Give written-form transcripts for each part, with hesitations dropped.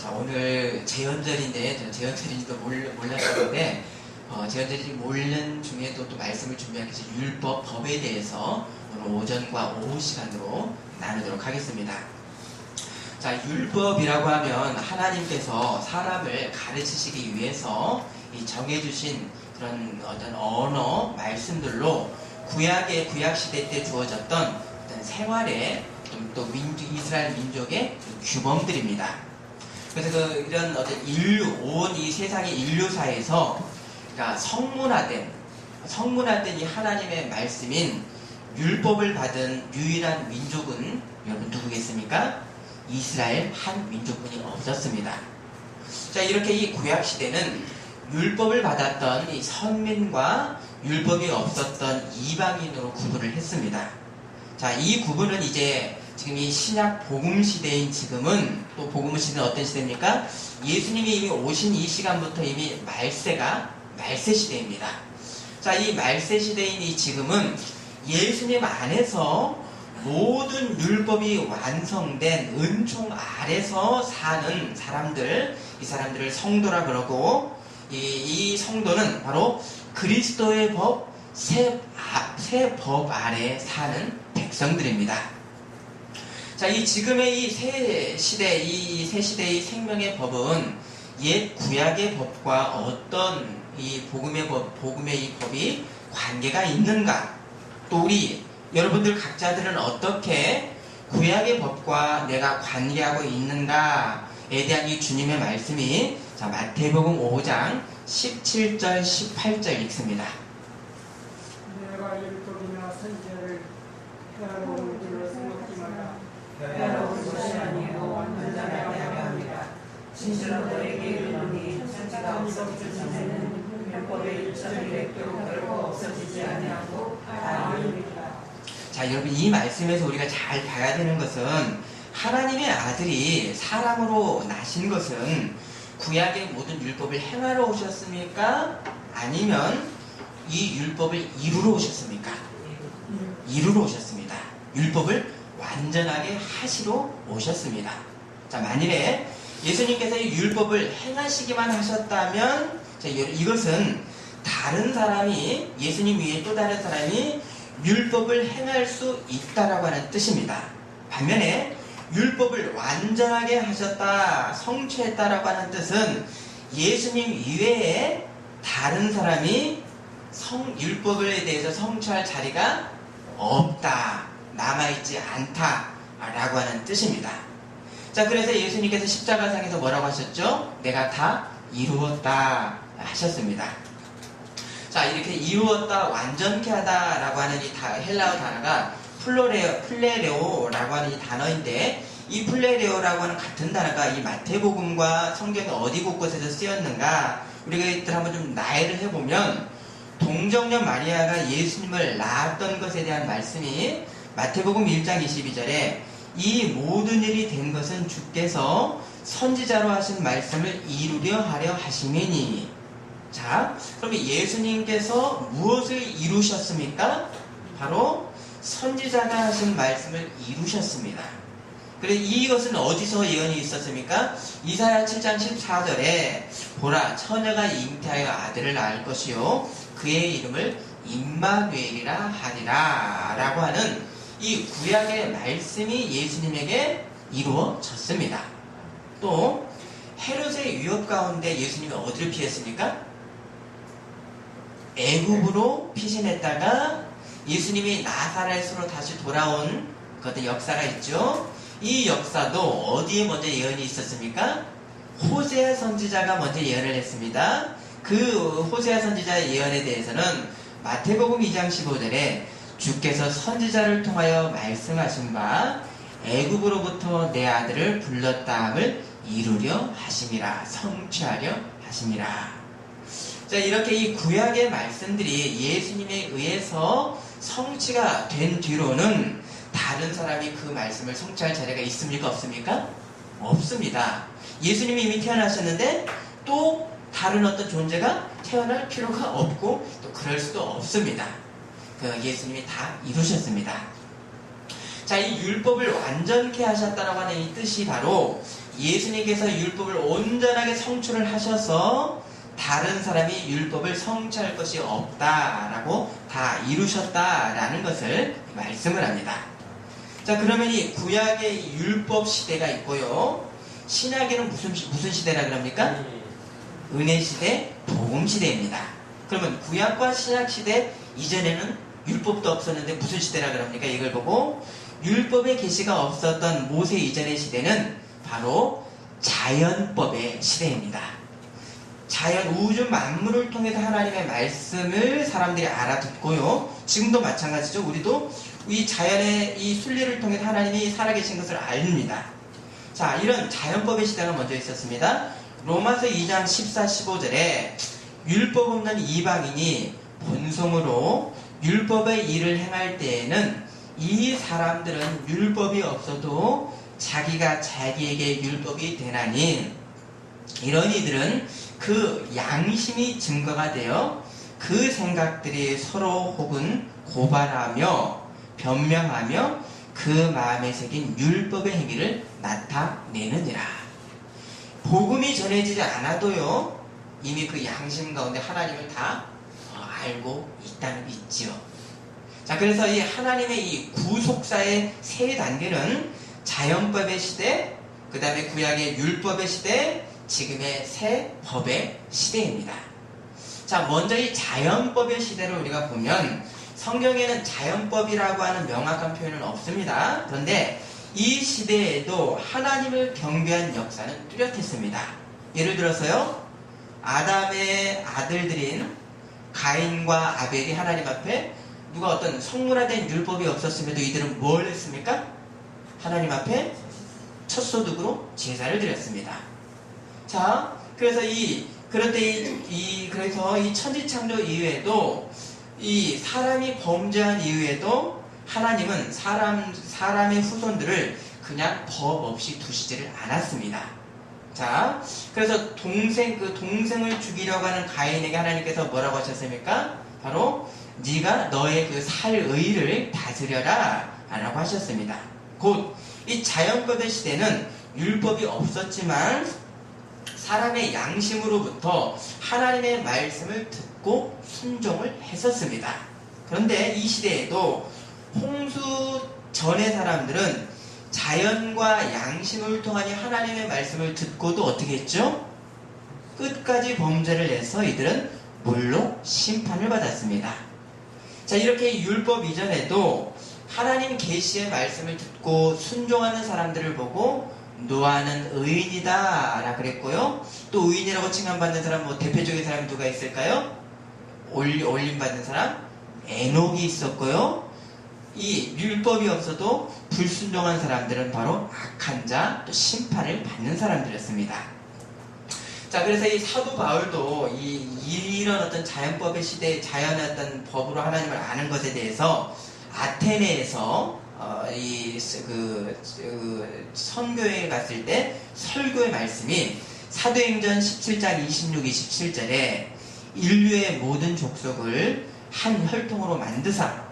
자, 오늘 제헌절인데, 저는 제헌절인지도 몰랐었는데, 제헌절이 모르는 중에도 또 말씀을 준비하기 위해서 율법, 법에 대해서 오늘 오전과 오후 시간으로 나누도록 하겠습니다. 자, 율법이라고 하면 하나님께서 사람을 가르치시기 위해서 이 정해주신 그런 어떤 언어, 말씀들로 구약시대 때 주어졌던 어떤 생활의 또 이스라엘 민족의 규범들입니다. 그래서 이런 어떤 온 이 세상의 인류사에서 그러니까 성문화된 이 하나님의 말씀인 율법을 받은 유일한 민족은 여러분 누구겠습니까? 이스라엘 한 민족뿐이 없었습니다. 자, 이렇게 이 구약시대는 율법을 받았던 이 선민과 율법이 없었던 이방인으로 구분을 했습니다. 자, 이 구분은 이제 지금 이 신약 복음 시대인 지금은 또 복음 시대는 어떤 시대입니까? 예수님이 이미 오신 이 시간부터 이미 말세 시대입니다. 자, 이 말세 시대인 이 지금은 예수님 안에서 모든 율법이 완성된 은총 아래서 사는 사람들, 이 사람들을 성도라 그러고, 이 성도는 바로 그리스도의 법, 새 법 아래 사는 백성들입니다. 자, 이 지금의 이 새 시대의 생명의 법은 옛 구약의 법과 어떤 이 복음의 이 법이 관계가 있는가? 또 우리 여러분들 각자들은 어떻게 구약의 법과 내가 관계하고 있는가에 대한 이 주님의 말씀이 자, 마태복음 5장 17절 18절 읽습니다. 내가 율법이나 선지자를 해하러 온 줄로 생각지 마라. 해하러 온 것이 아니요 완전하게 하려 합니다. 진실로 너에게 이르노니 선지가 없어질 전에는 율법의 1,200도 결코 없어지지 아니하고 아니니라. 자, 여러분 이 말씀에서 우리가 잘 봐야 되는 것은 하나님의 아들이 사람으로 나신 것은 구약의 모든 율법을 행하러 오셨습니까? 아니면 이 율법을 이루러 오셨습니까? 이루러 오셨습니다. 율법을 완전하게 하시러 오셨습니다. 자, 만일에 예수님께서 이 율법을 행하시기만 하셨다면 자, 이것은 다른 사람이 예수님 위에 또 다른 사람이 율법을 행할 수 있다라고 하는 뜻입니다. 반면에 율법을 완전하게 하셨다, 성취했다라고 하는 뜻은 예수님 이외에 다른 사람이 율법에 대해서 성취할 자리가 없다, 남아있지 않다라고 하는 뜻입니다. 자, 그래서 예수님께서 십자가상에서 뭐라고 하셨죠? 내가 다 이루었다 하셨습니다. 자, 이렇게 이루었다, 완전케 하다라고 하는 이 헬라어 단어가 플레레오라고 하는 이 단어인데, 이 플레레오라고 하는 같은 단어가 이 마태복음과 성경의 어디 곳곳에서 쓰였는가, 우리가 이들 한번 좀 나열을 해보면, 동정녀 마리아가 예수님을 낳았던 것에 대한 말씀이 마태복음 1장 22절에 이 모든 일이 된 것은 주께서 선지자로 하신 말씀을 이루려 하려 하심이니. 자, 그럼 예수님께서 무엇을 이루셨습니까? 바로 선지자가 하신 말씀을 이루셨습니다. 그래, 이것은 어디서 예언이 있었습니까? 이사야 7장 14절에 보라, 처녀가 잉태하여 아들을 낳을 것이요 그의 이름을 임마누엘이라 하리라 라고 하는 이 구약의 말씀이 예수님에게 이루어졌습니다. 또 헤롯의 위협 가운데 예수님이 어디를 피했습니까? 애굽으로 피신했다가 예수님이 나사렛으로 다시 돌아온 그것의 역사가 있죠. 이 역사도 어디에 먼저 예언이 있었습니까? 호세아 선지자가 먼저 예언을 했습니다. 그 호세아 선지자의 예언에 대해서는 마태복음 2장 15절에 주께서 선지자를 통하여 말씀하신 바 애굽으로부터 내 아들을 불렀다함을 이루려 하심이라, 성취하려 하심이라. 자, 이렇게 이 구약의 말씀들이 예수님에 의해서 성취가 된 뒤로는 다른 사람이 그 말씀을 성취할 자리가 있습니까? 없습니까? 없습니다. 예수님이 이미 태어나셨는데 또 다른 어떤 존재가 태어날 필요가 없고 또 그럴 수도 없습니다. 예수님이 다 이루셨습니다. 자, 이 율법을 완전케 하셨다라고 하는 이 뜻이 바로 예수님께서 율법을 온전하게 성취를 하셔서 다른 사람이 율법을 성취할 것이 없다라고 다 이루셨다라는 것을 말씀을 합니다. 자, 그러면 이 구약의 율법 시대가 있고요. 신약에는 무슨 시대라 그럽니까? 은혜 시대, 복음 시대입니다. 그러면 구약과 신약 시대 이전에는 율법도 없었는데 무슨 시대라 그럽니까? 이걸 보고 율법의 계시가 없었던 모세 이전의 시대는 바로 자연법의 시대입니다. 자연, 우주 만물을 통해서 하나님의 말씀을 사람들이 알아듣고요. 지금도 마찬가지죠. 우리도 이 자연의 이 순리를 통해서 하나님이 살아계신 것을 압니다. 자, 이런 자연법의 시대가 먼저 있었습니다. 로마서 2장 14, 15절에 율법 없는 이방인이 본성으로 율법의 일을 행할 때에는 이 사람들은 율법이 없어도 자기가 자기에게 율법이 되나니 이런 이들은 그 양심이 증거가 되어 그 생각들이 서로 혹은 고발하며 변명하며 그 마음에 새긴 율법의 행위를 나타내느니라. 복음이 전해지지 않아도요, 이미 그 양심 가운데 하나님을 다 알고 있지요. 자, 그래서 이 하나님의 이 구속사의 세 단계는 자연법의 시대, 그 다음에 구약의 율법의 시대, 지금의 새 법의 시대입니다. 자, 먼저 이 자연법의 시대를 우리가 보면 성경에는 자연법이라고 하는 명확한 표현은 없습니다. 그런데 이 시대에도 하나님을 경배한 역사는 뚜렷했습니다. 예를 들어서요, 아담의 아들들인 가인과 아벨이 하나님 앞에 누가 어떤 성문화된 율법이 없었음에도 이들은 뭘 했습니까? 하나님 앞에 첫 소득으로 제사를 드렸습니다. 자, 그래서 그래서 이 천지창조 이후에도 이 사람이 범죄한 이후에도 하나님은 사람의 후손들을 그냥 법 없이 두시지를 않았습니다. 자, 그래서 동생을 죽이려고 하는 가인에게 하나님께서 뭐라고 하셨습니까? 바로 네가 너의 그 살의를 다스려라 라고 하셨습니다. 곧 이 자연법의 시대는 율법이 없었지만 사람의 양심으로부터 하나님의 말씀을 듣고 순종을 했었습니다. 그런데 이 시대에도 홍수 전의 사람들은 자연과 양심을 통하니 하나님의 말씀을 듣고도 어떻게 했죠? 끝까지 범죄를 해서 이들은 물로 심판을 받았습니다. 자, 이렇게 율법 이전에도 하나님 계시의 말씀을 듣고 순종하는 사람들을 보고 노아는 의인이다 라 그랬고요. 또 의인이라고 칭함받는 사람, 대표적인 사람이 누가 있을까요? 올림받는 사람 에녹이 있었고요. 이 율법이 없어도 불순종한 사람들은 바로 악한 자, 또 심판을 받는 사람들이었습니다. 자, 그래서 이 사도 바울도 이런 어떤 자연법의 시대에 자연의 어떤 법으로 하나님을 아는 것에 대해서 아테네에서 선교에 갔을 때 설교의 말씀이 사도행전 17장 26, 27절에 인류의 모든 족속을 한 혈통으로 만드사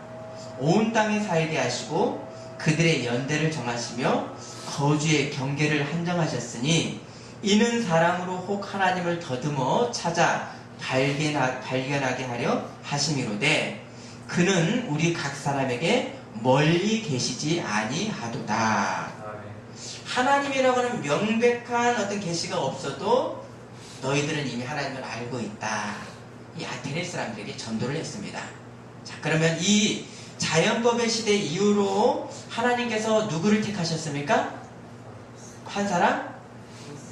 온 땅에 살게 하시고 그들의 연대를 정하시며 거주의 경계를 한정하셨으니 이는 사람으로 혹 하나님을 더듬어 찾아 발견하게 하려 하심이로되 그는 우리 각 사람에게 멀리 계시지 아니하도다. 하나님이라고 하는 명백한 어떤 계시가 없어도 너희들은 이미 하나님을 알고 있다. 이 아테네 사람들에게 전도를 했습니다. 자, 그러면 이 자연법의 시대 이후로 하나님께서 누구를 택하셨습니까? 한 사람?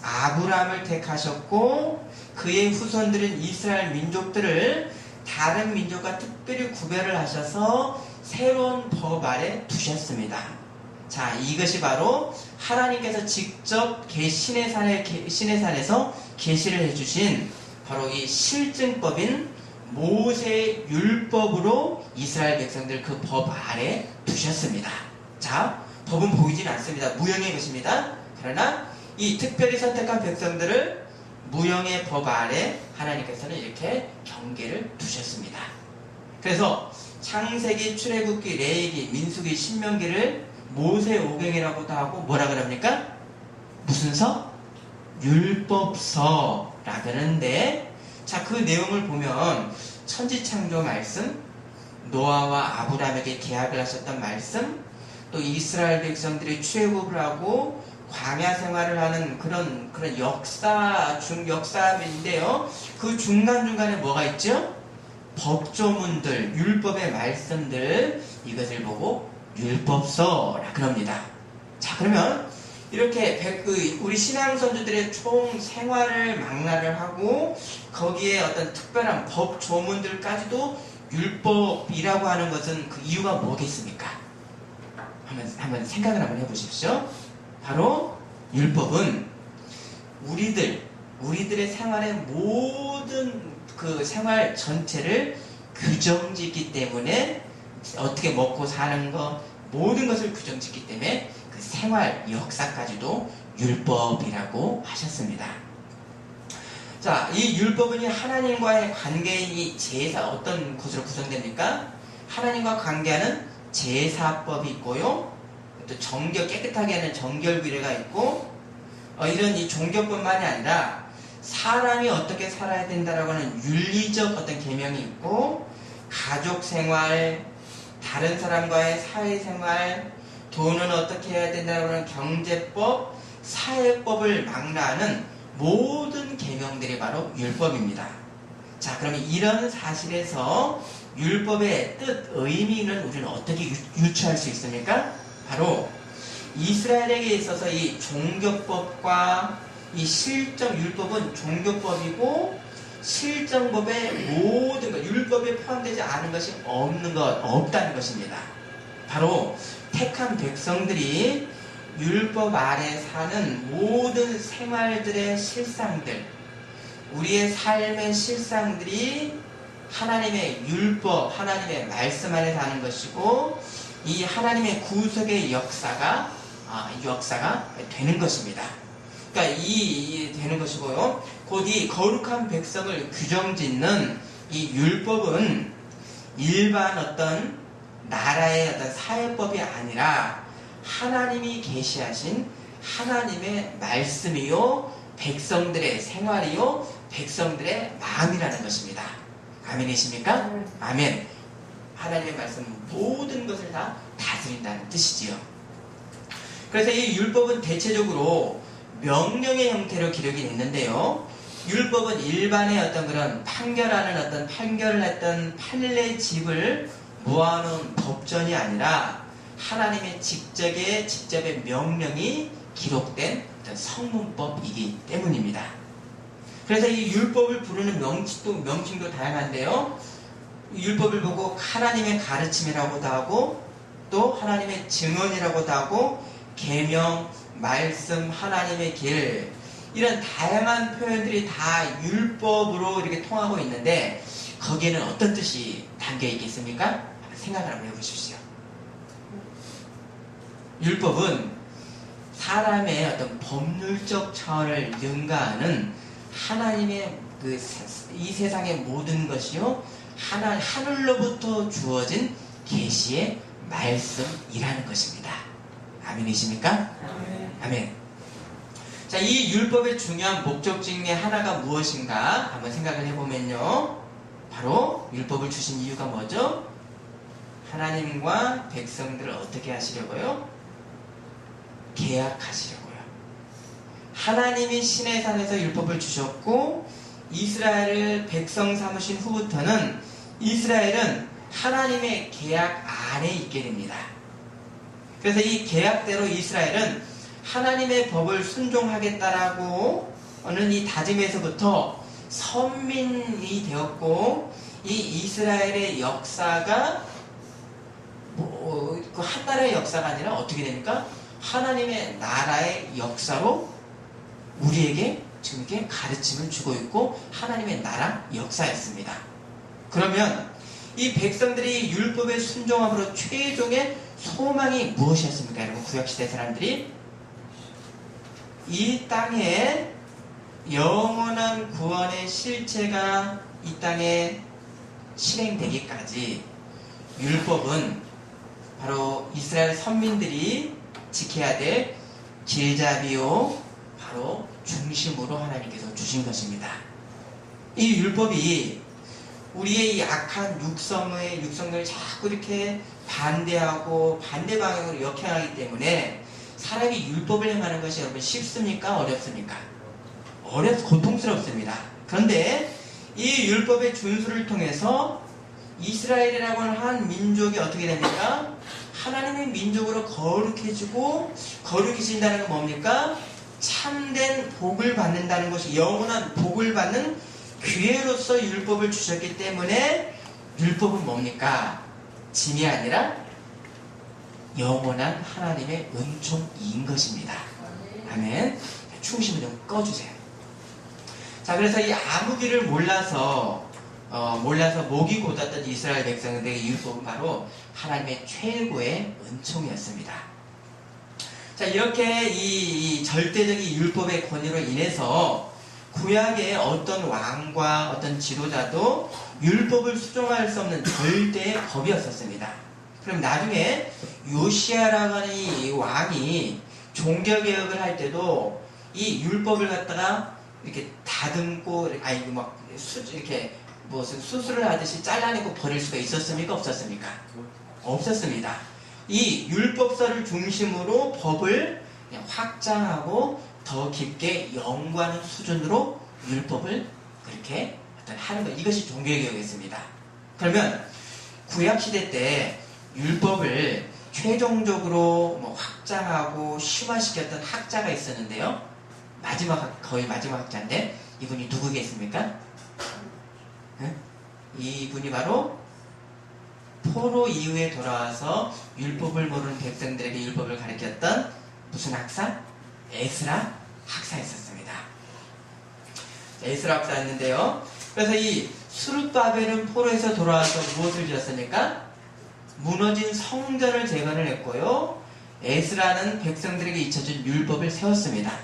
아브라함을 택하셨고 그의 후손들인 이스라엘 민족들을 다른 민족과 특별히 구별을 하셔서 새로운 법 아래 두셨습니다. 자, 이것이 바로 하나님께서 직접 신의 산에서 계시를 해주신 바로 이 실증법인 모세의 율법으로 이스라엘 백성들 그 법 아래 두셨습니다. 자, 법은 보이진 않습니다. 무형의 것입니다. 그러나 이 특별히 선택한 백성들을 무형의 법 아래 하나님께서는 이렇게 경계를 두셨습니다. 그래서 창세기, 출애굽기, 레위기, 민수기, 신명기를 모세 오경이라고도 하고 뭐라 그럽니까? 무슨 서? 율법서라 그러는데, 자, 그 내용을 보면 천지창조 말씀, 노아와 아브라함에게 계약을 하셨던 말씀, 또 이스라엘 백성들이 출애굽을 하고 광야 생활을 하는 그런 역사인데요. 그 중간중간에 뭐가 있죠? 법조문들, 율법의 말씀들, 이것을 보고 율법서라 그럽니다. 자, 그러면 이렇게 우리 신앙선조들의 총 생활을 망라를 하고 거기에 어떤 특별한 법조문들까지도 율법이라고 하는 것은 그 이유가 뭐겠습니까? 한번 생각을 한번 해보십시오. 바로 율법은 우리들의 생활의 모든 그 생활 전체를 규정짓기 때문에, 어떻게 먹고 사는 것, 모든 것을 규정짓기 때문에 그 생활 역사까지도 율법이라고 하셨습니다. 자, 이 율법은 하나님과의 관계인 이 제사, 어떤 것으로 구성됩니까? 하나님과 관계하는 제사법이 있고요. 또 깨끗하게 하는 정결규례가 있고, 이런 이 종교뿐만이 아니라 사람이 어떻게 살아야 된다라고 하는 윤리적 어떤 계명이 있고, 가족 생활, 다른 사람과의 사회생활, 돈은 어떻게 해야 된다라고 하는 경제법, 사회법을 망라하는 모든 계명들이 바로 율법입니다. 자, 그러면 이런 사실에서 율법의 뜻, 의미는 우리는 어떻게 유추할 수 있습니까? 바로 이스라엘에게 있어서 이 종교법과 이 율법은 종교법이고, 실정법의 모든 것, 율법에 포함되지 않은 것이 없다는 것입니다. 바로 택한 백성들이 율법 아래 사는 모든 생활들의 실상들, 우리의 삶의 실상들이 하나님의 율법, 하나님의 말씀 안에 사는 것이고, 이 하나님의 구속의 역사가 되는 것입니다. 그러니까 되는 것이고요. 곧 이 거룩한 백성을 규정짓는 이 율법은 일반 어떤 나라의 어떤 사회법이 아니라 하나님이 계시하신 하나님의 말씀이요, 백성들의 생활이요, 백성들의 마음이라는 것입니다. 아멘이십니까? 아멘. 하나님의 말씀은 모든 것을 다 다스린다는 뜻이지요. 그래서 이 율법은 대체적으로 명령의 형태로 기록이 됐는데요. 율법은 일반의 어떤 그런 판결을 했던 판례집을 모아놓은 법전이 아니라 하나님의 직접의 명령이 기록된 어떤 성문법이기 때문입니다. 그래서 이 율법을 부르는 명칭도 다양한데요. 율법을 보고 하나님의 가르침이라고도 하고, 또 하나님의 증언이라고도 하고, 계명, 말씀, 하나님의 길, 이런 다양한 표현들이 다 율법으로 이렇게 통하고 있는데, 거기에는 어떤 뜻이 담겨 있겠습니까? 생각을 한번 해보십시오. 율법은 사람의 어떤 법률적 차원을 능가하는 하나님의 이 세상의 모든 것이요, 하늘로부터 주어진 계시의 말씀이라는 것입니다. 아멘이십니까? 아멘. 아멘. 자, 이 율법의 중요한 목적 중에 하나가 무엇인가 한번 생각을 해보면요, 바로 율법을 주신 이유가 뭐죠? 하나님과 백성들을 어떻게 하시려고요? 계약하시려고요. 하나님이 시내산에서 율법을 주셨고, 이스라엘을 백성 삼으신 후부터는 이스라엘은 하나님의 계약 안에 있게 됩니다. 그래서 이 계약대로 이스라엘은 하나님의 법을 순종하겠다라고 하는 이 다짐에서부터 선민이 되었고, 이 이스라엘의 역사가 한 나라의 역사가 아니라 어떻게 됩니까? 하나님의 나라의 역사로 우리에게 지금 이렇게 가르침을 주고 있고, 하나님의 나라 역사였습니다. 그러면 이 백성들이 율법에 순종함으로 최종의 소망이 무엇이었습니까? 여러분, 구약시대 사람들이 이 땅에 영원한 구원의 실체가 이 땅에 실행되기까지 율법은 바로 이스라엘 선민들이 지켜야 될 길잡이요, 바로 중심으로 하나님께서 주신 것입니다. 이 율법이 우리의 이 악한 육성을 자꾸 이렇게 반대하고 반대 방향으로 역행하기 때문에 사람이 율법을 행하는 것이 여러분 쉽습니까? 어렵습니까? 고통스럽습니다. 그런데 이 율법의 준수를 통해서 이스라엘이라고 하는 한 민족이 어떻게 됩니까? 하나님의 민족으로 거룩해진다는 건 뭡니까? 참된 복을 받는다는 것이, 영원한 복을 받는 기회로서 율법을 주셨기 때문에 율법은 뭡니까? 짐이 아니라 영원한 하나님의 은총인 것입니다. 아멘. 충심을 좀 꺼주세요. 자, 그래서 이 아무기를 몰라서 목이 곧았던 이스라엘 백성들에게 율법은 바로 하나님의 최고의 은총이었습니다. 자, 이렇게 이 절대적인 율법의 권위로 인해서 구약의 어떤 왕과 어떤 지도자도 율법을 수정할 수 없는 절대의 법이었었습니다. 그럼 나중에 요시아라고 하는 이 왕이 종교개혁을 할 때도 이 율법을 갖다가 이렇게 다듬고, 이렇게 무슨 수술을 하듯이 잘라내고 버릴 수가 있었습니까? 없었습니까? 없었습니다. 이 율법서를 중심으로 법을 그냥 확장하고 더 깊게 연구하는 수준으로 율법을 그렇게 하는 것, 이것이 종교개혁이었습니다. 그러면 구약시대 때 율법을 최종적으로 확장하고 심화시켰던 학자가 있었는데요. 거의 마지막 학자인데 이분이 누구겠습니까? 이분이 바로 포로 이후에 돌아와서 율법을 모르는 백성들에게 율법을 가르쳤던 무슨 학사? 에스라 학사였었습니다. 에스라 학사였는데요. 그래서 이 스룹바벨은 포로에서 돌아와서 무엇을 지었습니까? 무너진 성전을 재건을 했고요. 에스라는 백성들에게 잊혀진 율법을 세웠습니다.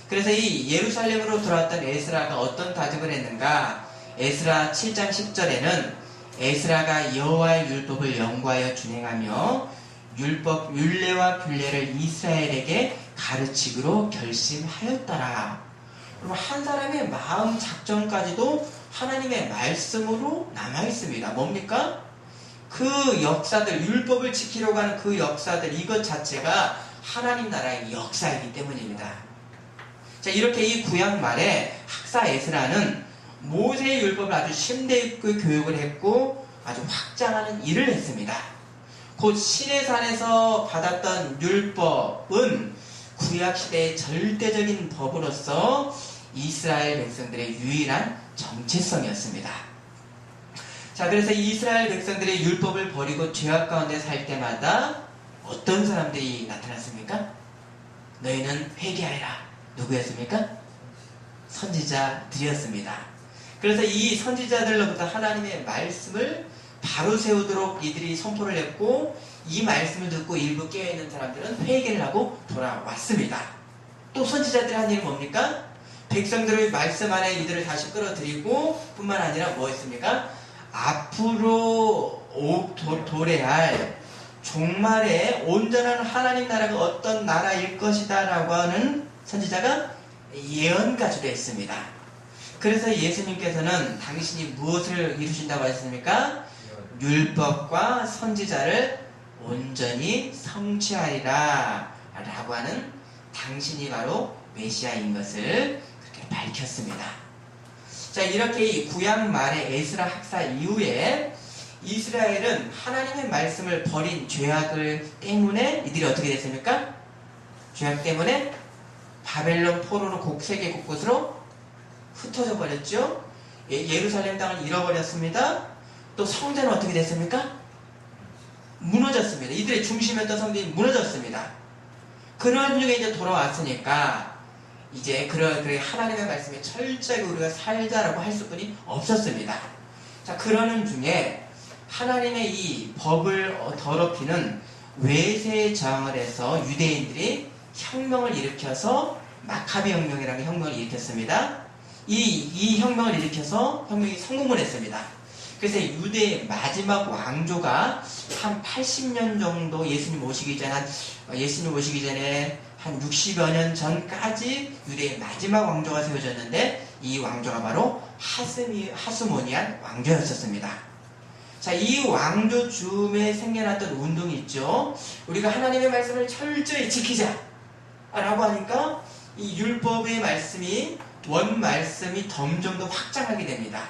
그래서 이 예루살렘으로 돌아왔던 에스라가 어떤 다짐을 했는가? 에스라 7장 10절에는 에스라가 여호와의 율법을 연구하여 준행하며 율례와 균례를 이스라엘에게 가르치기로 결심하였더라. 그럼 한 사람의 마음 작정까지도 하나님의 말씀으로 남아있습니다. 뭡니까? 그 역사들, 율법을 지키려고 하는 그 역사들, 이것 자체가 하나님 나라의 역사이기 때문입니다. 자, 이렇게 이 구약 말에 학사 에스라는 모세의 율법을 아주 심도 있게 교육을 했고 아주 확장하는 일을 했습니다. 곧 시내산에서 받았던 율법은 구약시대의 절대적인 법으로서 이스라엘 백성들의 유일한 정체성이었습니다. 자, 그래서 이스라엘 백성들의 율법을 버리고 죄악 가운데 살 때마다 어떤 사람들이 나타났습니까? 너희는 회개하여라. 누구였습니까? 선지자들이었습니다. 그래서 이 선지자들로부터 하나님의 말씀을 바로 세우도록 이들이 선포를 했고, 이 말씀을 듣고 일부 깨어있는 사람들은 회개를 하고 돌아왔습니다. 또 선지자들이 한 일은 뭡니까? 백성들의 말씀 안에 이들을 다시 끌어들이고 뿐만 아니라 뭐 했습니까? 앞으로 도래할 종말에 온전한 하나님 나라가 어떤 나라일 것이다 라고 하는 선지자가 예언까지도 했습니다. 그래서 예수님께서는 당신이 무엇을 이루신다고 하셨습니까? 율법과 선지자를 온전히 성취하리라 라고 하는 당신이 바로 메시아인 것을 그렇게 밝혔습니다. 자, 이렇게 이 구약 말의 에스라 학사 이후에 이스라엘은 하나님의 말씀을 버린 죄악을 때문에 이들이 어떻게 됐습니까? 죄악 때문에 바벨론 포로로 세계 곳곳으로 흩어져 버렸죠. 예루살렘 땅을 잃어버렸습니다. 또 성전은 어떻게 됐습니까? 무너졌습니다. 이들의 중심이었던 성전이 무너졌습니다. 그런 중에 이제 돌아왔으니까 이제 그런 하나님의 말씀에 철저하게 우리가 살자라고 할 수뿐이 없었습니다. 자, 그러는 중에 하나님의 이 법을 더럽히는 외세에 저항을 해서 유대인들이 혁명을 일으켜서 마카비 혁명이라는 혁명을 일으켰습니다. 이 혁명을 일으켜서 혁명이 성공을 했습니다. 그래서 유대의 마지막 왕조가 한 80년 정도 예수님 오시기 전에 한 60여 년 전까지 유대의 마지막 왕조가 세워졌는데 이 왕조가 바로 하스모니안 왕조였었습니다. 자, 이 왕조 즈음에 생겨났던 운동이 있죠. 우리가 하나님의 말씀을 철저히 지키자 라고 하니까 이 율법의 말씀이 원 말씀이 점점 더 확장하게 됩니다.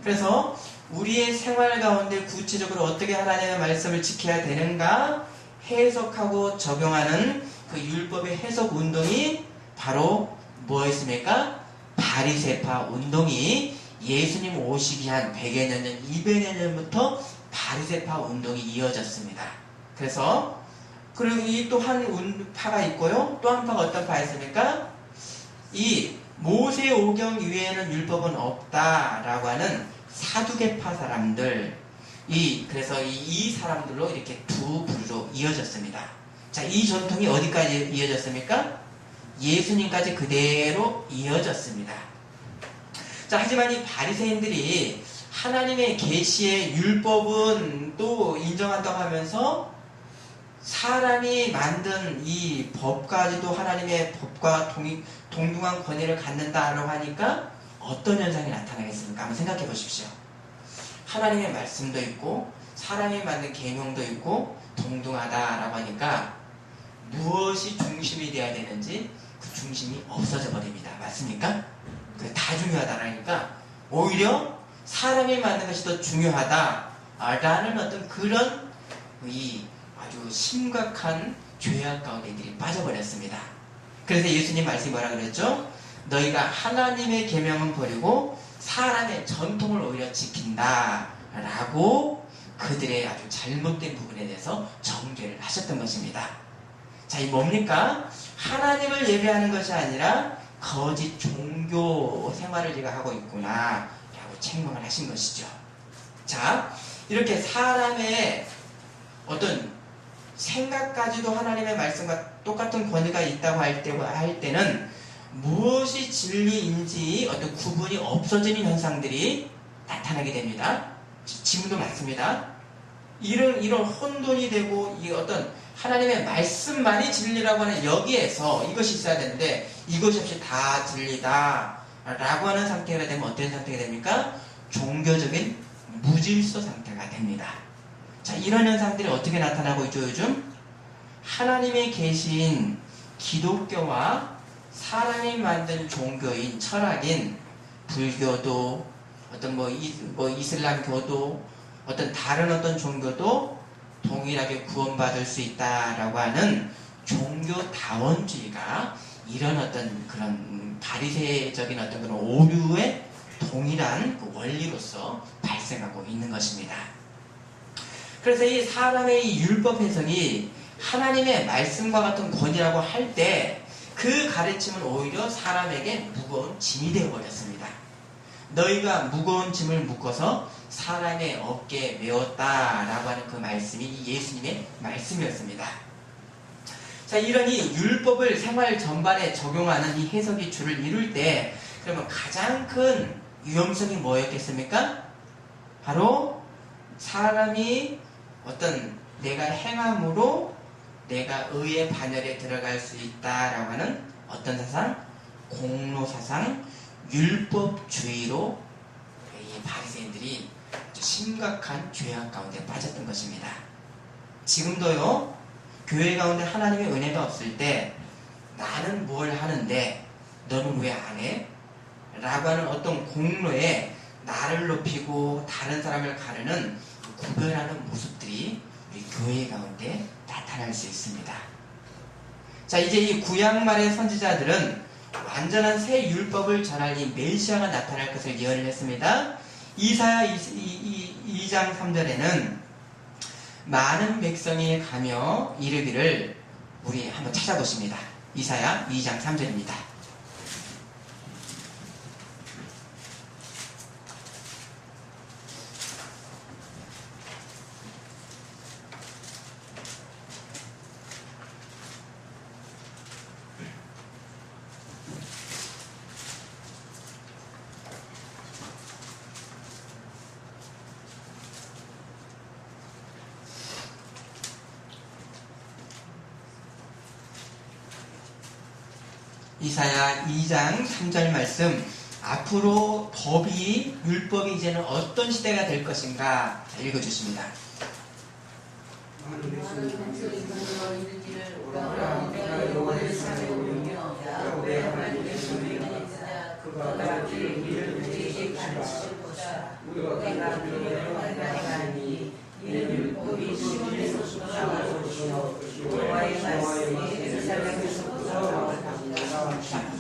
그래서 우리의 생활 가운데 구체적으로 어떻게 하나님의 말씀을 지켜야 되는가 해석하고 적용하는 그 율법의 해석 운동이 바로 뭐였습니까? 바리새파 운동이 예수님 오시기 한 100여 년 전, 200여 년 전부터 바리새파 운동이 이어졌습니다. 그래서 그리고 이 또 한 파가 있고요. 또 한 파가 어떤 파였습니까? 이 모세 오경 이외에는 율법은 없다라고 하는 사두개파 사람들, 그래서 이 사람들로 이렇게 두 부류로 이어졌습니다. 자, 이 전통이 어디까지 이어졌습니까? 예수님까지 그대로 이어졌습니다. 자, 하지만 이 바리새인들이 하나님의 계시의 율법은 또 인정한다고 하면서 사람이 만든 이 법까지도 하나님의 법과 동등한 권위를 갖는다라고 하니까 어떤 현상이 나타나겠습니까? 한번 생각해 보십시오. 하나님의 말씀도 있고 사람이 만든 계명도 있고 동등하다라고 하니까 무엇이 중심이 돼야 되는지 그 중심이 없어져 버립니다. 맞습니까? 다 중요하다라니까 오히려 사람이 만든 것이 더 중요하다라는 어떤 그런 이 아주 심각한 죄악 가운데 이들이 빠져버렸습니다. 그래서 예수님 말씀이 뭐라 그랬죠? 너희가 하나님의 계명은 버리고 사람의 전통을 오히려 지킨다라고 그들의 아주 잘못된 부분에 대해서 정죄를 하셨던 것입니다. 자, 이 뭡니까? 하나님을 예배하는 것이 아니라 거짓 종교 생활을 제가 하고 있구나 라고 책망을 하신 것이죠. 자, 이렇게 사람의 어떤 생각까지도 하나님의 말씀과 똑같은 권위가 있다고 할 때는 무엇이 진리인지 어떤 구분이 없어지는 현상들이 나타나게 됩니다. 지금도 많습니다. 이런 혼돈이 되고 이 어떤 하나님의 말씀만이 진리라고 하는 여기에서 이것이 있어야 되는데 이것이 없이 다 진리다 라고 하는 상태가 되면 어떤 상태가 됩니까? 종교적인 무질서 상태가 됩니다. 자, 이런 현상들이 어떻게 나타나고 있죠, 요즘? 하나님의 계시인 기독교와 사람이 만든 종교인 철학인 불교도 어떤 이슬람교도 어떤 다른 어떤 종교도 동일하게 구원받을 수 있다라고 하는 종교다원주의가 이런 어떤 그런 바리새적인 어떤 그런 오류의 동일한 그 원리로서 발생하고 있는 것입니다. 그래서 이 사람의 이 율법 해석이 하나님의 말씀과 같은 권위라고 할 때 그 가르침은 오히려 사람에게 무거운 짐이 되어버렸습니다. 너희가 무거운 짐을 묶어서 사람의 어깨에 메웠다라고 하는 그 말씀이 예수님의 말씀이었습니다. 자, 이런 이 율법을 생활 전반에 적용하는 이 해석이 주를 이룰 때 그러면 가장 큰 위험성이 뭐였겠습니까? 바로 사람이 어떤 내가 행함으로 내가 의의 반열에 들어갈 수 있다라고 하는 어떤 사상? 공로사상, 율법주의로 이 바리새인들이 심각한 죄악 가운데 빠졌던 것입니다. 지금도요, 교회 가운데 하나님의 은혜가 없을 때 나는 뭘 하는데 너는 왜 안 해? 라고 하는 어떤 공로에 나를 높이고 다른 사람을 가르는 구별하는 모습들이 우리 교회 가운데 나타날 수 있습니다. 자, 이제 이 구약말의 선지자들은 완전한 새 율법을 전할 이 메시아가 나타날 것을 예언을 했습니다. 이사야 2장 3절에는 많은 백성이 가며 이르기를 우리 한번 찾아보십니다. 이사야 2장 3절입니다. 이사야 2장 3절 말씀, 앞으로 법이, 율법이 이제는 어떤 시대가 될 것인가 읽어주십니다.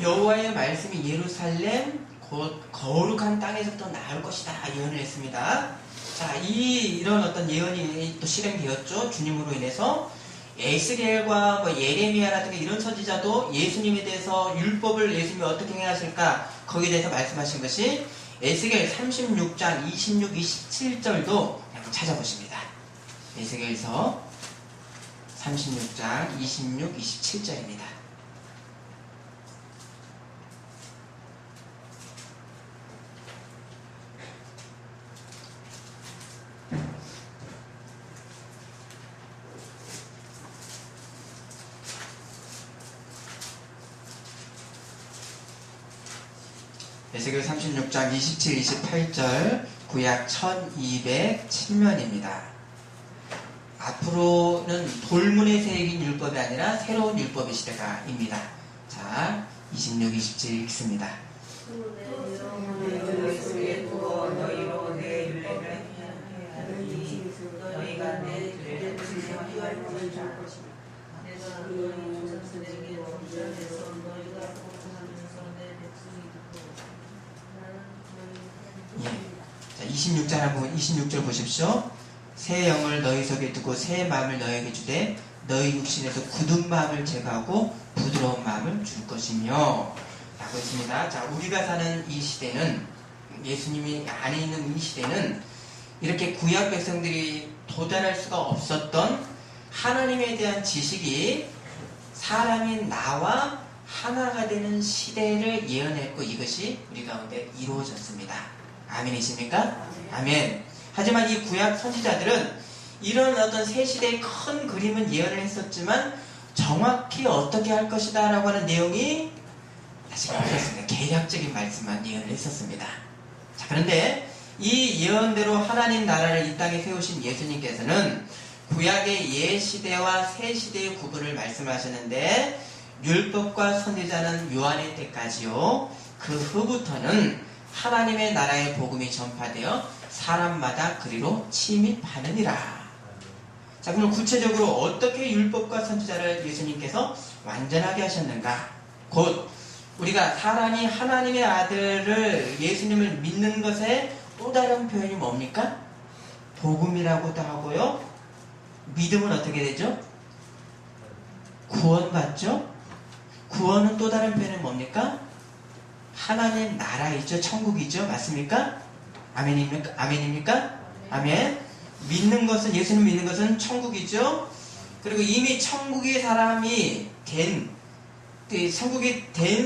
여호와의 말씀이 예루살렘 곧 거룩한 땅에서부터 나올 것이다 예언을 했습니다. 자, 이런 어떤 예언이 또 실행되었죠. 주님으로 인해서 에스겔과 뭐 예레미야라든가 이런 선지자도 예수님에 대해서 율법을 예수님이 어떻게 행하실까 거기에 대해서 말씀하신 것이 에스겔 36장 26, 27절도 찾아보십니다. 에스겔서 36장 26, 27절입니다. 에스겔 36장 27, 28절 구약 1207면입니다. 앞으로는 돌문에 새긴 율법이 아니라 새로운 율법의 시대가입니다. 자, 26, 27 읽습니다. 너희가 내 죄를 증명할 것이다. 자, 26절 보십시오. 새 영을 너희 속에 두고 새 마음을 너희에게 주되 너희 육신에서 굳은 마음을 제거하고 부드러운 마음을 줄 것이며 라고 했습니다. 자, 우리가 사는 이 시대는, 예수님이 안에 있는 이 시대는 이렇게 구약 백성들이 도달할 수가 없었던 하나님에 대한 지식이 사람인 나와 하나가 되는 시대를 예언했고 이것이 우리 가운데 이루어졌습니다. 아멘이십니까? 아멘. 하지만 이 구약 선지자들은 이런 어떤 새 시대의 큰 그림은 예언을 했었지만 정확히 어떻게 할 것이다 라고 하는 내용이 사실 없었습니다. 개략적인 말씀만 예언을 했었습니다. 자, 그런데 이 예언대로 하나님 나라를 이 땅에 세우신 예수님께서는 구약의 옛 시대와 새 시대의 구분을 말씀하셨는데 율법과 선지자는 요한의 때까지요. 그 후부터는 하나님의 나라의 복음이 전파되어 사람마다 그리로 침입하느니라. 자, 그럼 구체적으로 어떻게 율법과 선지자를 예수님께서 완전하게 하셨는가? 곧 우리가 사람이 하나님의 아들을 예수님을 믿는 것의 또 다른 표현이 뭡니까? 복음이라고도 하고요. 믿음은 어떻게 되죠? 구원받죠? 구원은 또 다른 표현은 뭡니까? 하나님 나라이죠. 천국이죠. 맞습니까? 아멘입니까? 아멘입니까? 아멘. 믿는 것은, 예수님 믿는 것은 천국이죠. 그리고 이미 천국의 사람이 된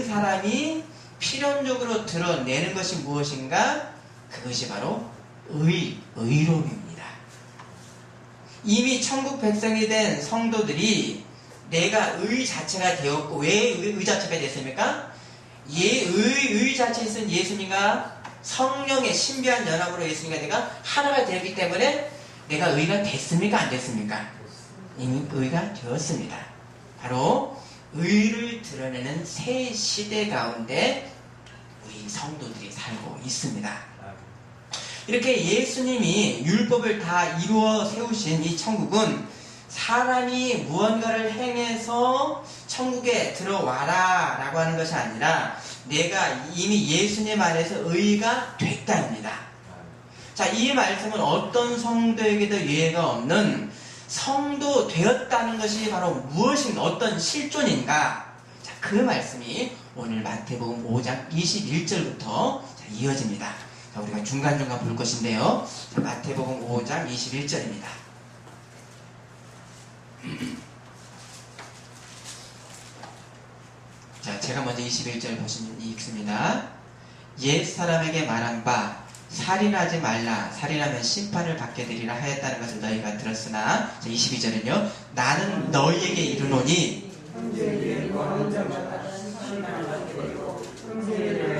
사람이 필연적으로 드러내는 것이 무엇인가? 그것이 바로 의로움입니다. 이미 천국 백성이 된 성도들이 내가 의 자체가 되었고, 왜 의 자체가 됐습니까? 의 자체에 있는 예수님과 성령의 신비한 연합으로 예수님과 내가 하나가 되었기 때문에 내가 의가 됐습니까? 안 됐습니까? 이미 의가 되었습니다. 바로 의를 드러내는 새 시대 가운데 우리 성도들이 살고 있습니다. 이렇게 예수님이 율법을 다 이루어 세우신 이 천국은 사람이 무언가를 행해서 천국에 들어와라 라고 하는 것이 아니라 내가 이미 예수님 안에서 의가 됐다입니다. 자, 이 말씀은 어떤 성도에게도 예외가 없는 성도 되었다는 것이 바로 무엇인가, 어떤 실존인가. 자, 그 말씀이 오늘 마태복음 5장 21절부터 이어집니다. 자, 우리가 중간중간 볼 것인데요. 자, 마태복음 5장 21절입니다. 자, 제가 먼저 21절 보시면 읽습니다. 옛 사람에게 말한 바 살인하지 말라, 살인하면 심판을 받게 되리라 하였다는 것을 너희가 들었으나, 자, 22절은요. 나는 너희에게 이르노니 천만을 받으리고 응대를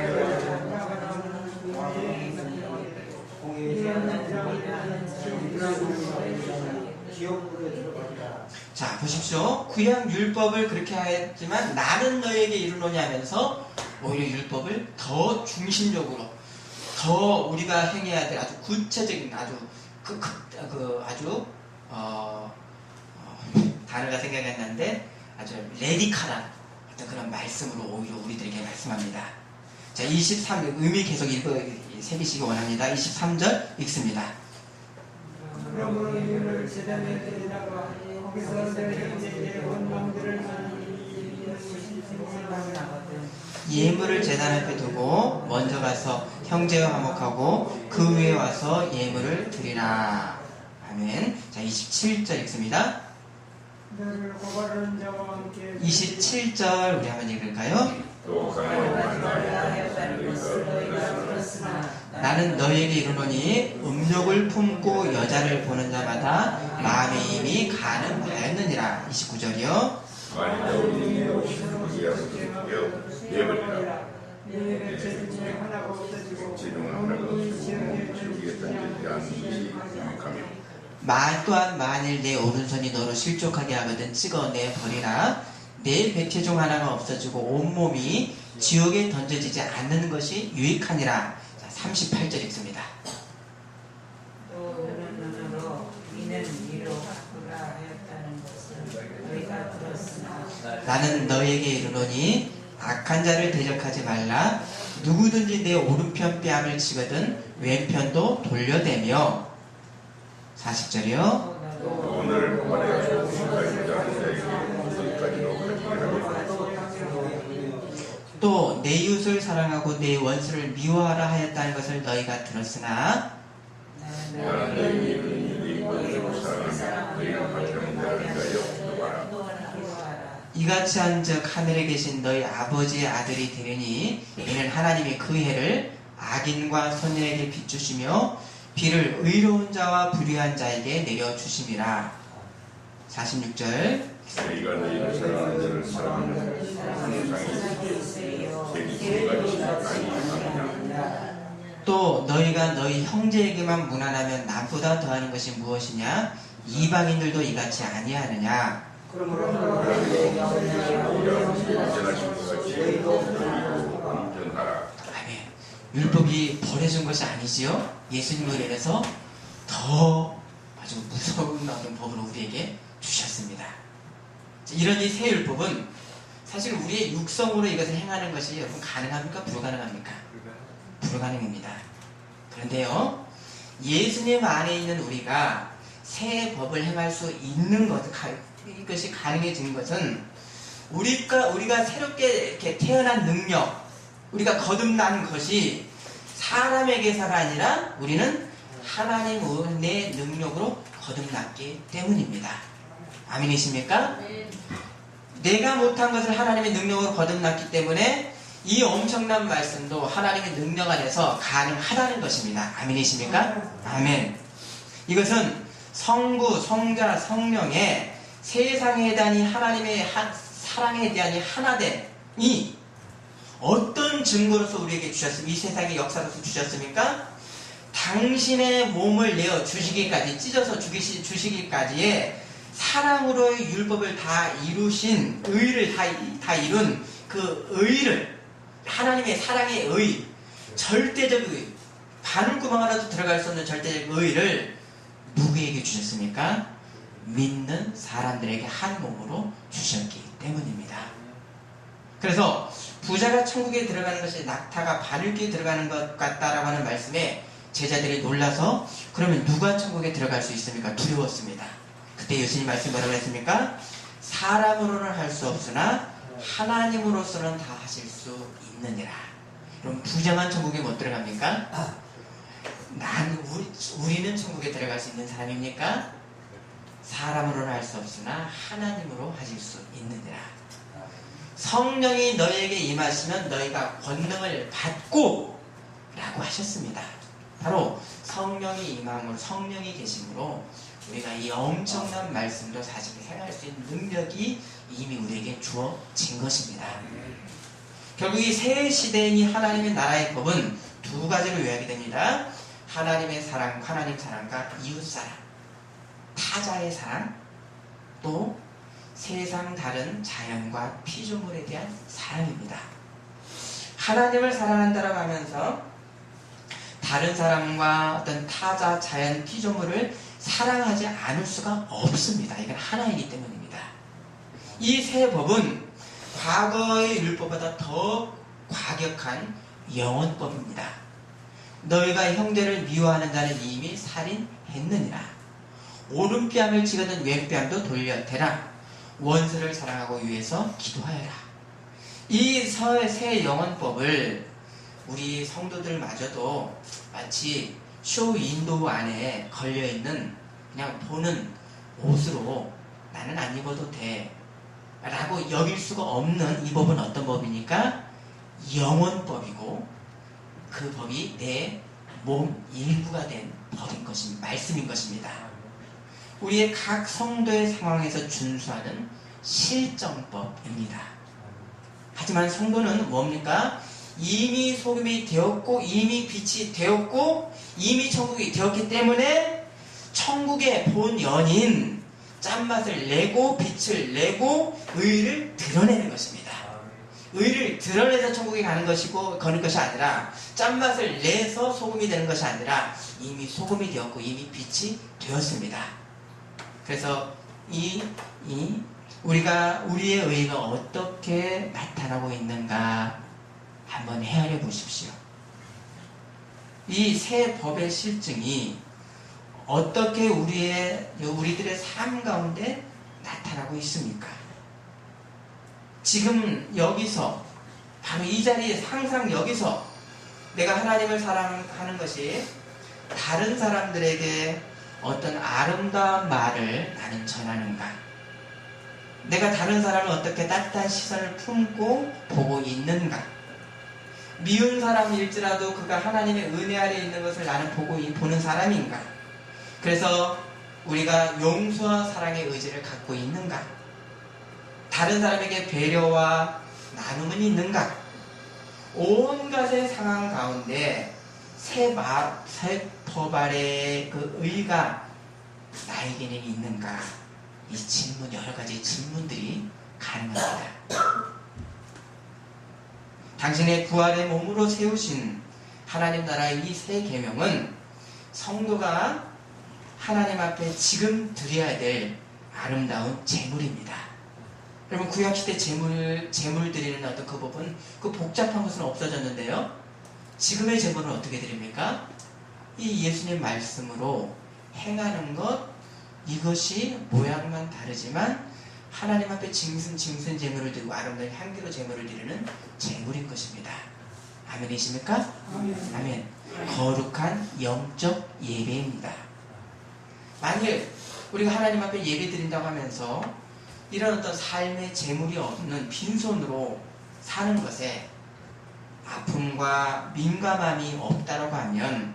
자, 보십시오. 구약 율법을 그렇게 하였지만 나는 너에게 이르노니 하면서 오히려 율법을 더 중심적으로 더 우리가 행해야 될 아주 구체적인 아주 아주 단어가 생각이 안 나는데 아주 레디칼한 어떤 그런 말씀으로 오히려 우리들에게 말씀합니다. 자, 23 의미 계속 새기시기 원합니다. 23절 읽습니다. 그러므로 이를 제단에 드리다가 거기서 내 형제의 원망들을 예물을 제단 앞에 두고 먼저 가서 형제와 화목하고 그 위에 와서 예물을 드리라. 아멘. 자, 27절 읽습니다. 너를 고발하는 자와 함께 27절 우리 한번 읽을까요? 또 가나안을 하였다는 것을 너희가 들었으나 나는 너희에게 이르노니 음욕을 품고 여자를 보는 자마다 마음이 이미 가늠하였느니라. 29절이요. 만일 너희는 오시는 예물이라 너희의 죄 중에 하나가 없어지고 지중은 하나가 이 없고 지역에 지옥에 던지지 않는 것이 유익하며 또한 만일 내 오른손이 너로 실족하게 하거든 찍어내 버리라. 내 배체 중 하나가 없어지고 온몸이 지옥에 던져지지 않는 것이 유익하니라. 자, 38절 읽습니다. 또 너는 눈으로 이는 이로 바꾸라 하였다는 것을 너희가 들었으나 나는 너에게 이르노니 악한 자를 대적하지 말라. 누구든지 내 오른편 뺨을 치거든 왼편도 돌려대며. 40절이요. 오늘 고발해가지고 지금까지 자는 자에게 어디까지로 또 내 이웃을 사랑하고 내 원수를 미워하라 하였다는 것을 너희가 들었으나 나는 너희 이웃을 사랑하며 너희가 바치는 자를 위하여 기도하라. 이같이 한즉 하늘에 계신 너희 아버지의 아들이 되리니 이는 하나님이 그 해를 악인과 선인에게 비추시며 비를 의로운 자와 불의한 자에게 내려주심이라. 46절 너희가 너희를 사랑하는 자를 사랑하며 또 너희가 너희 형제에게만 무난하면 남보다 더하는 것이 무엇이냐? 이방인들도 이같이 아니하느냐? 아멘. 율법이 버려진 것이 아니지요? 예수님을 인해서 더 아주 무서운 어떤 법을 우리에게 주셨습니다. 이런 이 새 율법은 사실 우리의 육성으로 이것을 행하는 것이 여러분 가능합니까? 불가능합니까? 불가능입니다. 그런데요, 예수님 안에 있는 우리가 새 법을 행할 수 있는 것, 이것이 가능해진 것은 우리가 새롭게 이렇게 태어난 능력, 우리가 거듭난 것이 사람에게서가 아니라 우리는 하나님의 능력으로 거듭났기 때문입니다. 아멘이십니까? 내가 못한 것을 하나님의 능력으로 거듭났기 때문에 이 엄청난 말씀도 하나님의 능력 안에서 가능하다는 것입니다. 아멘이십니까? 아멘. 이것은 성부, 성자, 성령의 세상에 대한 하나님의 사랑에 대한 하나됨이 어떤 증거로서 우리에게 주셨습니까? 이 세상의 역사로서 주셨습니까? 당신의 몸을 내어 주시기까지, 찢어서 주시기까지의 사랑으로의 율법을 다 이루신, 의를 다 이룬 그 의를, 하나님의 사랑의 의, 절대적 의, 바늘구멍 하나도 들어갈 수 없는 절대적 의를 누구에게 주셨습니까? 믿는 사람들에게 한 몸으로 주셨기 때문입니다. 그래서 부자가 천국에 들어가는 것이 낙타가 바늘귀에 들어가는 것 같다라고 하는 말씀에 제자들이 놀라서 그러면 누가 천국에 들어갈 수 있습니까? 두려웠습니다. 그때 예수님 말씀 뭐라고 했습니까? 사람으로는 할 수 없으나 하나님으로서는 다 하실 수 있느니라. 그럼 부자만 천국에 못 들어갑니까? 우리는 천국에 들어갈 수 있는 사람입니까? 사람으로는 할 수 없으나 하나님으로 하실 수 있느니라. 성령이 너에게 임하시면 너희가 권능을 받고 라고 하셨습니다. 바로 성령이 임함으로, 성령이 계심으로 우리가 이 엄청난 말씀도 사실 행할 수 있는 능력이 이미 우리에게 주어진 것입니다. 결국 이 새 시대인 하나님의 나라의 법은 두 가지로 요약이 됩니다. 하나님의 사랑, 하나님 사랑과 이웃 사랑, 타자의 사랑, 또 세상 다른 자연과 피조물에 대한 사랑입니다. 하나님을 사랑한다라고 하면서 다른 사람과 어떤 타자, 자연, 피조물을 사랑하지 않을 수가 없습니다. 이건 하나이기 때문입니다. 이 새 법은 과거의 율법보다 더 과격한 영원법입니다. 너희가 형제를 미워하는 자는 이미 살인했느니라. 오른뺨을 치거든 왼뺨도 돌려대라. 원수를 사랑하고 위해서 기도하여라. 이 새 영원법을 우리 성도들마저도 마치 쇼윈도우 안에 걸려있는 그냥 보는 옷으로 나는 안 입어도 돼 라고 여길 수가 없는 이 법은 어떤 법이니까 영원법이고, 그 법이 내 몸 일부가 된 법인 것입니다. 말씀인 것입니다. 우리의 각 성도의 상황에서 준수하는 실정법입니다. 하지만 성도는 뭡니까? 이미 소금이 되었고, 이미 빛이 되었고, 이미 천국이 되었기 때문에 천국의 본연인 짠맛을 내고 빛을 내고 의를 드러내는 것입니다. 의를 드러내서 천국에 가는 것이고 거는 것이 아니라, 짠맛을 내서 소금이 되는 것이 아니라 이미 소금이 되었고 이미 빛이 되었습니다. 그래서 우리의 의가 어떻게 나타나고 있는가 한번 헤아려 보십시오. 이 새 법의 실증이 어떻게 우리들의 삶 가운데 나타나고 있습니까? 지금 여기서, 바로 이 자리에, 항상 여기서 내가 하나님을 사랑하는 것이 다른 사람들에게 어떤 아름다운 말을 나는 전하는가? 내가 다른 사람을 어떻게 따뜻한 시선을 품고 보고 있는가? 미운 사람일지라도 그가 하나님의 은혜 아래 있는 것을 나는 보는 사람인가? 그래서 우리가 용서와 사랑의 의지를 갖고 있는가? 다른 사람에게 배려와 나눔은 있는가? 온갖의 상황 가운데 새 법 아래의 그 의가 나에게는 있는가? 이 질문, 여러 가지 질문들이 가능합니다. 당신의 부활의 몸으로 세우신 하나님 나라의 이 새 계명은 성도가 하나님 앞에 지금 드려야 될 아름다운 제물입니다. 여러분, 구약시대 제물 드리는 어떤 그 법은, 그 복잡한 것은 없어졌는데요, 지금의 제물은 어떻게 드립니까? 이 예수님 말씀으로 행하는 것, 이것이 모양만 다르지만 하나님 앞에 짐승 제물을 드리고 아름다운 향기로 제물을 드리는 제물인 것입니다. 아멘이십니까? 아멘. 거룩한 영적 예배입니다. 만일 우리가 하나님 앞에 예배 드린다고 하면서 이런 어떤 삶의 제물이 없는 빈손으로 사는 것에 아픔과 민감함이 없다라고 하면,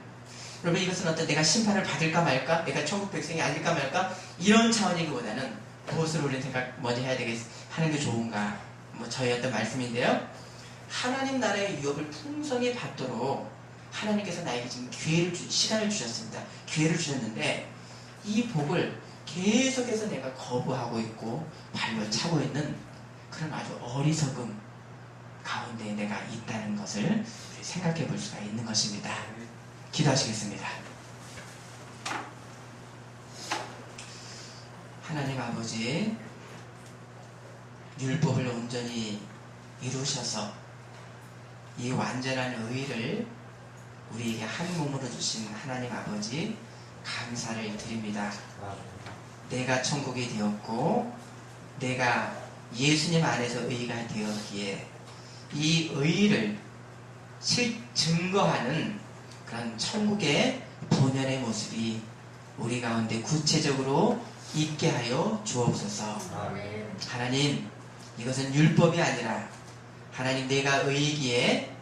여러분, 이것은 어떤 내가 심판을 받을까 말까, 내가 천국 백성이 아닐까 말까, 이런 차원이기보다는 무엇을 우리는 생각 먼저 해야 하는 게 좋은가, 저의 어떤 말씀인데요, 하나님 나라의 유업을 풍성히 받도록 하나님께서 나에게 지금 시간을 주셨습니다. 기회를 주셨는데, 이 복을 계속해서 내가 거부하고 있고 발로 차고 있는 그런 아주 어리석음 가운데 내가 있다는 것을 생각해 볼 수가 있는 것입니다. 기도하시겠습니다. 하나님 아버지, 율법을 온전히 이루셔서 이 완전한 의를 우리에게 한 몸으로 주신 하나님 아버지, 감사를 드립니다. 내가 천국이 되었고 내가 예수님 안에서 의가 되었기에 이 의를 증거하는 그런 천국의 본연의 모습이 우리 가운데 구체적으로 있게 하여 주옵소서. 하나님, 이것은 율법이 아니라 하나님, 내가 의이기에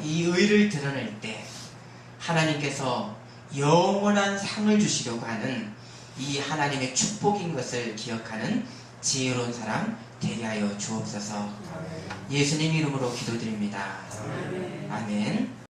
이 의를 드러낼 때 하나님께서 영원한 상을 주시려고 하는 이 하나님의 축복인 것을 기억하는 지혜로운 사람 되게 하여 주옵소서. 예수님 이름으로 기도드립니다. 아멘.